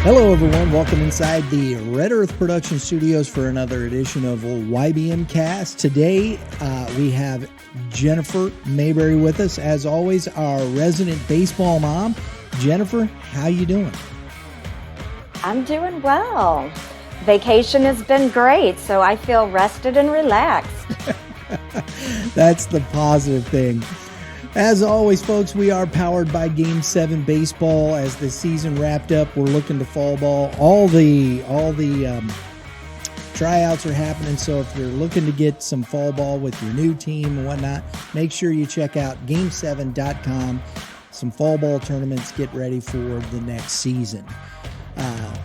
Hello, everyone. Welcome inside the Red Earth Production Studios for another edition of YBMcast. Today, we have Jennifer Mayberry with us. As always, our resident baseball mom. Jennifer, how you doing? I'm doing well. Vacation has been great, so I feel rested and relaxed. That's the positive thing. As always, folks, we are powered by Game 7 Baseball. As the season wrapped up, we're looking to fall ball. All the tryouts are happening, so if you're looking to get some fall ball with your new team and whatnot, make sure you check out game7.com. Some fall ball tournaments, get ready for the next season.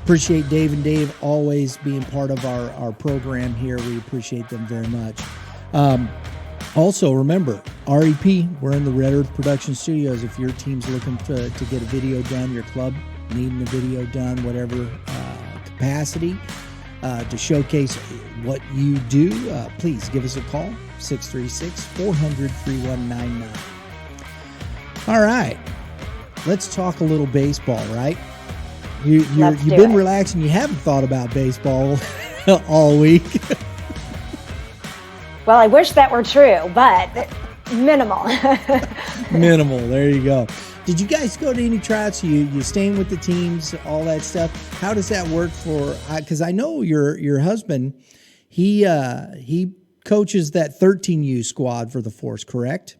Appreciate Dave and Dave always being part of our program here. We appreciate them very much. Also, remember, REP, we're in the Red Earth Production Studios. If your team's looking to get a video done, your club needing a video done, whatever capacity, to showcase what you do, please give us a call, 636-400-3199. All right, let's talk a little baseball, right? You've been relaxing. You haven't thought about baseball all week. Well, I wish that were true, but minimal. Minimal. There you go. Did you guys go to any tryouts? You staying with the teams, all that stuff? How does that work for? Because I know your husband, he coaches that 13U squad for the Force, correct?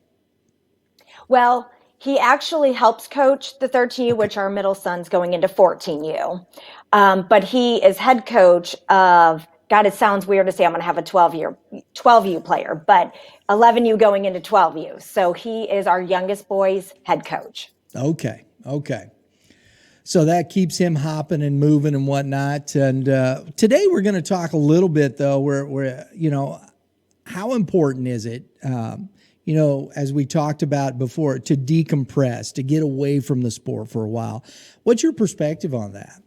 Well, he actually helps coach the 13U, which our middle son's going into 14U. But he is head coach of. God, it sounds weird to say I'm going to have a 12U player, but 11U going into 12U. So he is our youngest boy's head coach. Okay. So that keeps him hopping and moving and whatnot. And today we're going to talk a little bit, though, where how important is it, as we talked about before, to decompress, to get away from the sport for a while. What's your perspective on that?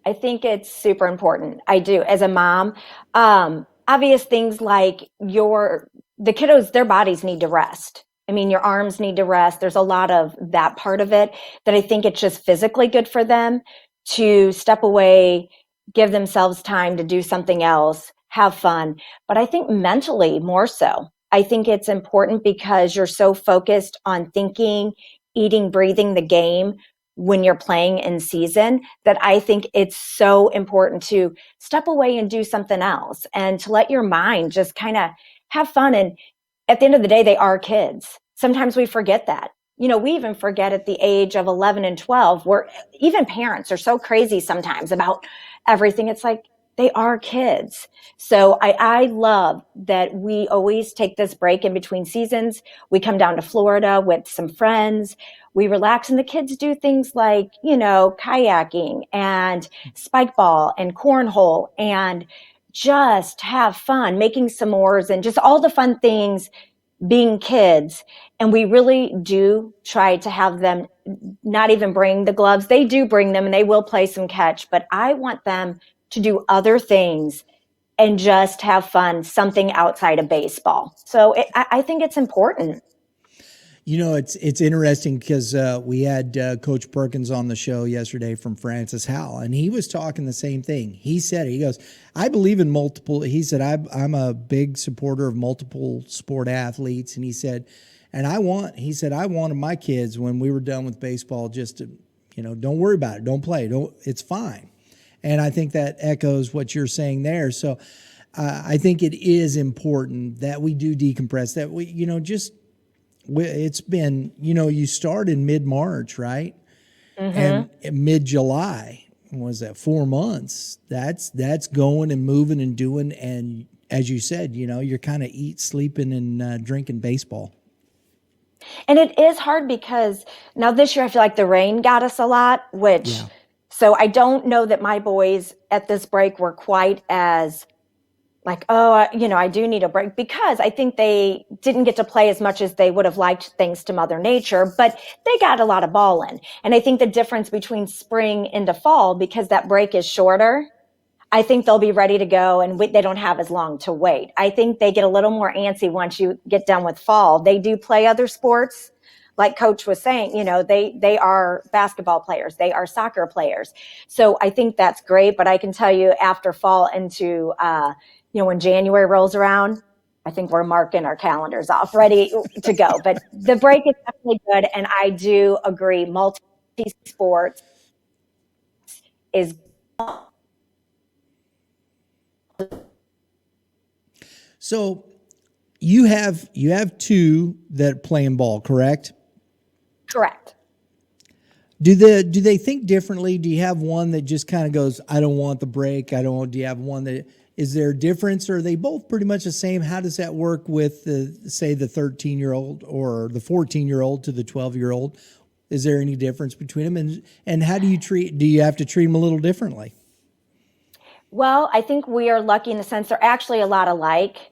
I think it's super important. I do. As a mom, obvious things like the kiddos, their bodies need to rest. I mean, your arms need to rest. There's a lot of that part of it that I think it's just physically good for them to step away, give themselves time to do something else, have fun. But I think mentally more so. I think it's important because you're so focused on thinking, eating, breathing the game when you're playing in season, that I think it's so important to step away and do something else and to let your mind just kind of have fun. And at the end of the day, they are kids. Sometimes we forget that. We even forget at the age of 11 and 12, where even parents are so crazy sometimes about everything. It's like, they are kids. So I love that we always take this break in between seasons. We come down to Florida with some friends. We relax, and the kids do things like, kayaking and spike ball and cornhole and just have fun, making s'mores and just all the fun things being kids. And we really do try to have them not even bring the gloves. They do bring them and they will play some catch, but I want them to do other things and just have fun, something outside of baseball. So I think it's important. It's interesting because we had Coach Perkins on the show yesterday from Francis Howell, and he was talking the same thing. He goes, I believe in multiple. He said, I'm a big supporter of multiple sport athletes. And he said, I wanted my kids when we were done with baseball just to, don't worry about it. Don't play. It's fine. And I think that echoes what you're saying there. So I think it is important that we do decompress, that we, it's been, you start in mid-March, right? Mm-hmm. And mid-July, what was that, 4 months? That's going and moving and doing. And as you said, you're kind of sleeping and drinking baseball. And it is hard because now this year I feel like the rain got us a lot, so I don't know that my boys at this break were quite as like, I do need a break, because I think they didn't get to play as much as they would have liked thanks to Mother Nature, but they got a lot of ball in. And I think the difference between spring into fall, because that break is shorter, I think they'll be ready to go and they don't have as long to wait. I think they get a little more antsy once you get done with fall. They do play other sports, like Coach was saying, they are basketball players, they are soccer players. So I think that's great. But I can tell you, after fall into when January rolls around, I think we're marking our calendars off, ready to go. But the break is definitely good, and I do agree. Multi-sports is. So you have two that playing ball, correct? Correct. Do they think differently? Do you have one that just kind of goes, I don't want the break? I don't want, do you have one that, is there a difference, or are they both pretty much the same? How does that work with say the 13-year-old or the 14-year-old to the 12-year-old? Is there any difference between them? And how do you have to treat them a little differently? Well, I think we are lucky in the sense they're actually a lot alike.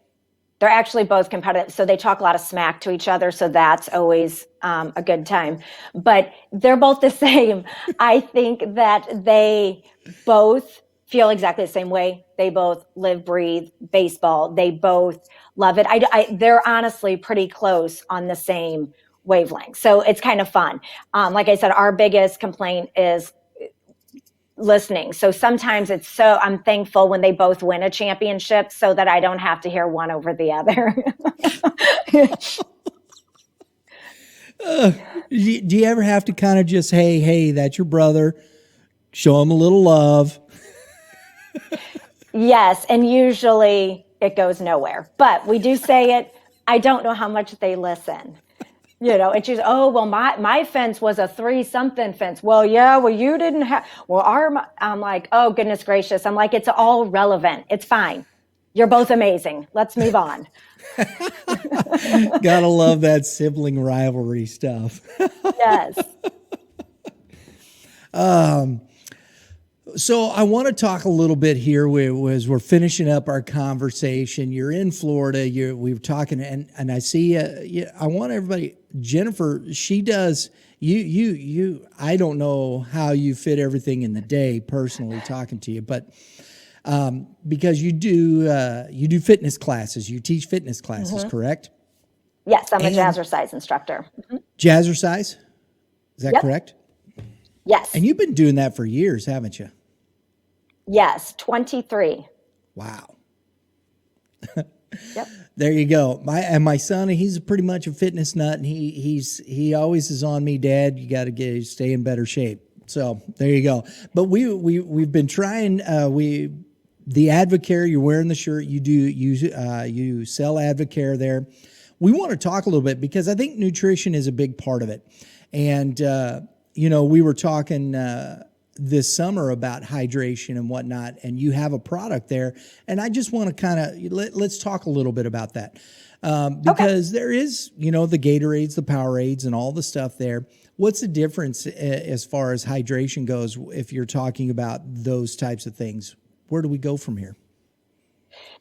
They're actually both competitive, so they talk a lot of smack to each other, so that's always a good time. But they're both the same. I think that they both feel exactly the same way. They both live, breathe baseball. They both love it. They're honestly pretty close on the same wavelength, so it's kind of fun. Like I said, our biggest complaint is listening. So sometimes I'm thankful when they both win a championship so that I don't have to hear one over the other. Do you ever have to kind of just, hey, that's your brother, show him a little love? Yes, and usually it goes nowhere, but we do say it. I don't know how much they listen. And she's, oh, well, my fence was a 3-something fence. Well, yeah, well, you didn't have, I'm like, oh, goodness gracious. I'm like, it's all relevant. It's fine. You're both amazing. Let's move on. Gotta love that sibling rivalry stuff. Yes. So I want to talk a little bit here as we're finishing up our conversation. You're in Florida. We were talking, and I see. I want everybody. Jennifer, she does. You. I don't know how you fit everything in the day. Personally, talking to you, but because you do fitness classes. You teach fitness classes, correct? Yes, I'm a jazzercise instructor. Mm-hmm. Jazzercise, is that correct? Yes. And you've been doing that for years, haven't you? Yes, 23. Wow. Yep. There you go. My son, he's pretty much a fitness nut, and he always is on me, Dad. You got to stay in better shape. So there you go. But we've been trying. The Advocare, you're wearing the shirt. You sell Advocare there. We want to talk a little bit because I think nutrition is a big part of it, and we were talking this summer about hydration and whatnot, and you have a product there, and I just want to kind of let's talk a little bit about that because there is, the Gatorades, the Powerades, and all the stuff there. What's the difference as far as hydration goes if you're talking about those types of things? Where do we go from here?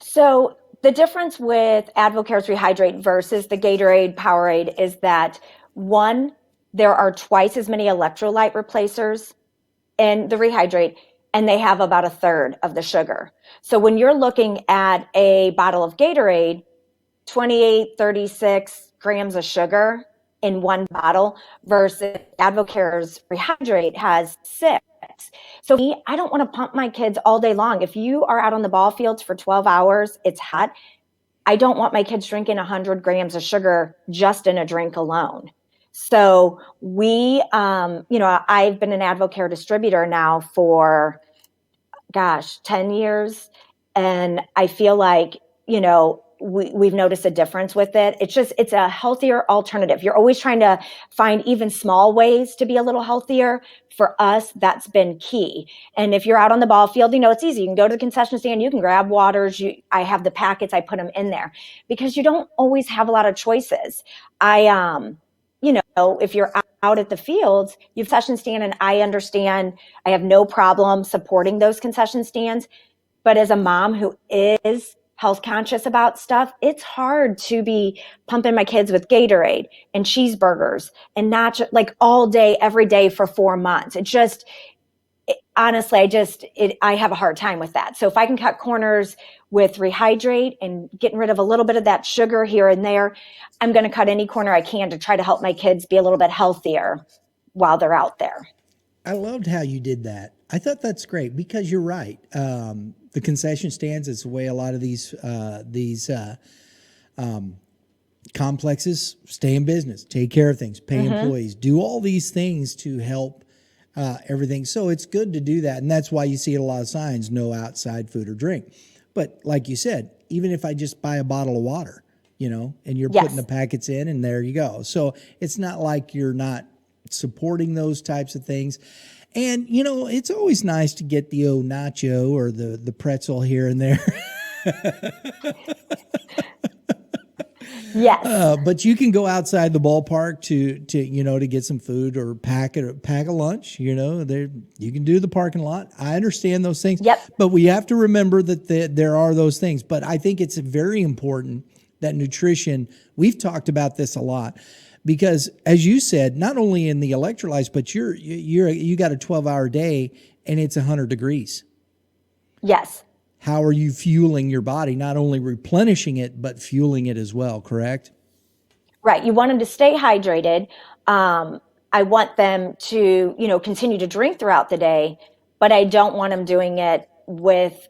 So the difference with Advocare's Rehydrate versus the Gatorade Powerade is that, one, there are twice as many electrolyte replacers in the Rehydrate, and they have about a third of the sugar. So when you're looking at a bottle of Gatorade, 28, 36 grams of sugar in one bottle versus Advocare's Rehydrate has 6. So I don't want to pump my kids all day long. If you are out on the ball fields for 12 hours, it's hot. I don't want my kids drinking 100 grams of sugar just in a drink alone. So I've been an Advocare distributor now for, 10 years. And I feel like, we've noticed a difference with it. It's a healthier alternative. You're always trying to find even small ways to be a little healthier. For us, that's been key. And if you're out on the ball field, it's easy. You can go to the concession stand, you can grab waters. I have the packets, I put them in there because you don't always have a lot of choices. If you're out at the fields, you have concession stand, and I understand I have no problem supporting those concession stands. But as a mom who is health conscious about stuff, it's hard to be pumping my kids with Gatorade and cheeseburgers and not like all day, every day for 4 months. honestly, I have a hard time with that. So if I can cut corners with Rehydrate and getting rid of a little bit of that sugar here and there, I'm going to cut any corner I can to try to help my kids be a little bit healthier while they're out there. I loved how you did that. I thought that's great because you're right. The concession stands is the way a lot of these complexes stay in business, take care of things, pay employees, do all these things to help everything. So it's good to do that. And that's why you see a lot of signs, no outside food or drink. But like you said, even if I just buy a bottle of water, and you're putting the packets in and there you go. So it's not like you're not supporting those types of things. And, it's always nice to get the old nacho or the pretzel here and there. Yes. But you can go outside the ballpark to get some food or pack a lunch. You can do the parking lot. I understand those things. Yep. But we have to remember that there are those things. But I think it's very important that nutrition. We've talked about this a lot because, as you said, not only in the electrolytes, but you got a 12-hour day and it's 100 degrees. Yes. How are you fueling your body? Not only replenishing it, but fueling it as well, correct? Right. You want them to stay hydrated. I want them to, continue to drink throughout the day, but I don't want them doing it with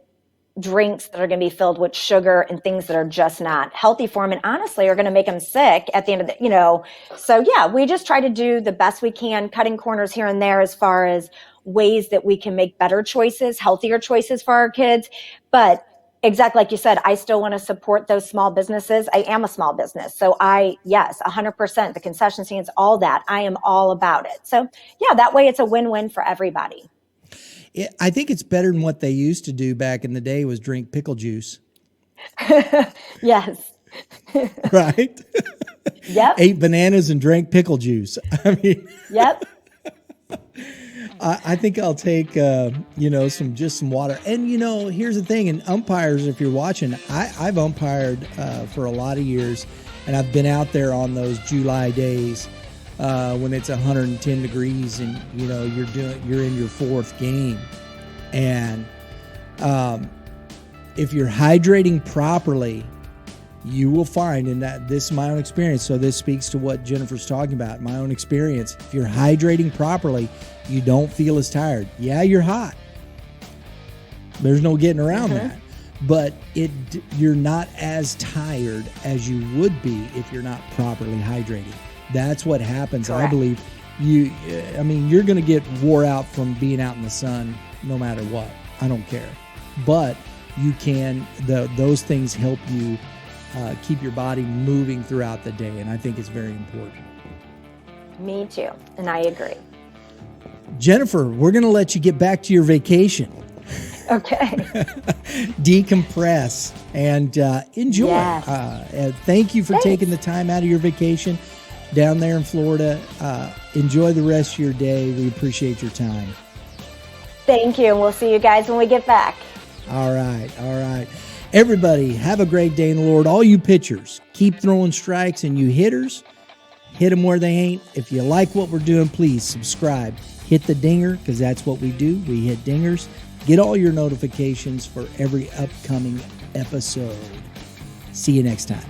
drinks that are going to be filled with sugar and things that are just not healthy for them and honestly are going to make them sick at the end of the, So yeah, we just try to do the best we can, cutting corners here and there as far as ways that we can make better choices, healthier choices for our kids. But exactly like you said, I still want to support those small businesses. I am a small business. So 100%, the concession stands, all that, I am all about it. So yeah, that way it's a win-win for everybody. I think it's better than what they used to do back in the day was drink pickle juice. Yes. Right? Yep. Ate bananas and drank pickle juice. Yep. I think I'll take, some water. And, here's the thing. And umpires, if you're watching, I've umpired for a lot of years. And I've been out there on those July days when it's 110 degrees and, you're in your fourth game. And if you're hydrating properly, you will find, and this is my own experience, so this speaks to what Jennifer's talking about, my own experience. If you're hydrating properly, you don't feel as tired. Yeah, you're hot. There's no getting around that. But you're not as tired as you would be if you're not properly hydrating. That's what happens. Correct. I believe you're going to get wore out from being out in the sun no matter what. I don't care. But you can, those things help you keep your body moving throughout the day. And I think it's very important. Me too. And I agree. Jennifer, we're going to let you get back to your vacation. Okay. Decompress and enjoy. Yes. Thank you for taking the time out of your vacation down there in Florida. Enjoy the rest of your day. We appreciate your time. Thank you. And we'll see you guys when we get back. All right. Everybody, have a great day in the Lord. All you pitchers, keep throwing strikes, and you hitters, hit them where they ain't. If you like what we're doing, please subscribe. Hit the dinger, because that's what we do. We hit dingers. Get all your notifications for every upcoming episode. See you next time.